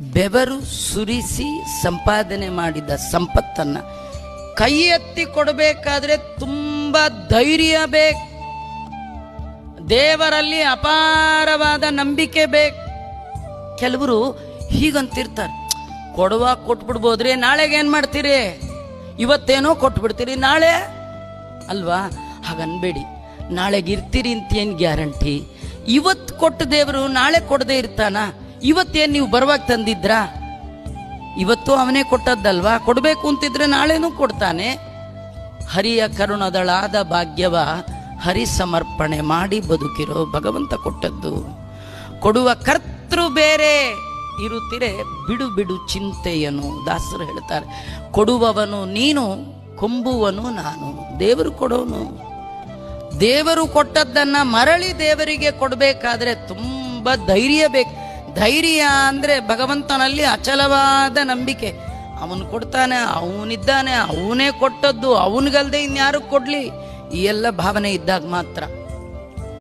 ಬೆವರು ಸುರಿಸಿ ಸಂಪಾದನೆ ಮಾಡಿದ ಸಂಪತ್ತನ್ನ ಕೈ ಎತ್ತಿ ಕೊಡಬೇಕಾದ್ರೆ ತುಂಬಾ ಧೈರ್ಯ ಬೇಕು, ದೇವರಲ್ಲಿ ಅಪಾರವಾದ ನಂಬಿಕೆ ಬೇಕು. ಕೆಲವರು ಹೀಗಂತಿರ್ತಾರೆ, ಕೊಡುವಾಗ ಕೊಟ್ಬಿಡ್ಬೋದ್ರಿ, ನಾಳೆಗೆ ಏನ್ ಮಾಡ್ತೀರಿ, ಇವತ್ತೇನೋ ಕೊಟ್ಬಿಡ್ತೀರಿ, ನಾಳೆ ಅಲ್ವಾ? ಹಾಗನ್ಬೇಡಿ. ನಾಳೆಗೆ ಇರ್ತೀರಿ ಅಂತ ಏನು ಗ್ಯಾರಂಟಿ? ಇವತ್ತು ಕೊಟ್ಟ ದೇವರು ನಾಳೆ ಕೊಡದೆ ಇರ್ತಾನ? ಇವತ್ತೇನು ನೀವು ಬರುವಾಗ ತಂದಿದ್ರಾ? ಇವತ್ತು ಅವನೇ ಕೊಟ್ಟದ್ದಲ್ವಾ? ಕೊಡಬೇಕು ಅಂತಿದ್ರೆ ನಾಳೆನೂ ಕೊಡ್ತಾನೆ. ಹರಿಯ ಕರುಣದಳಾದ ಭಾಗ್ಯವ ಹರಿ ಸಮರ್ಪಣೆ ಮಾಡಿ ಬದುಕಿರೋ ಭಗವಂತ ಕೊಟ್ಟದ್ದು. ಕೊಡುವ ಕರ್ತೃ ಬೇರೆ ಇರುತ್ತಿರೆ ಬಿಡು ಬಿಡು ಚಿಂತೆಯನು, ದಾಸರು ಹೇಳ್ತಾರೆ. ಕೊಡುವವನು ನೀನು, ಕೊಂಬುವನು ನಾನು. ದೇವರು ಕೊಡೋನು. ದೇವರು ಕೊಟ್ಟದ್ದನ್ನ ಮರಳಿ ದೇವರಿಗೆ ಕೊಡಬೇಕಾದ್ರೆ ತುಂಬಾ ಧೈರ್ಯ ಬೇಕು. ಧೈರ್ಯ ಅಂದ್ರೆ ಭಗವಂತನಲ್ಲಿ ಅಚಲವಾದ ನಂಬಿಕೆ. ಅವನು ಕೊಡ್ತಾನೆ, ಅವನಿದ್ದಾನೆ, ಅವನೇ ಕೊಟ್ಟದ್ದು, ಅವನಿಗಲ್ದೆ ಇನ್ಯಾರು ಕೊಡ್ಲಿ, ಈ ಎಲ್ಲ ಭಾವನೆ ಇದ್ದಾಗ ಮಾತ್ರ.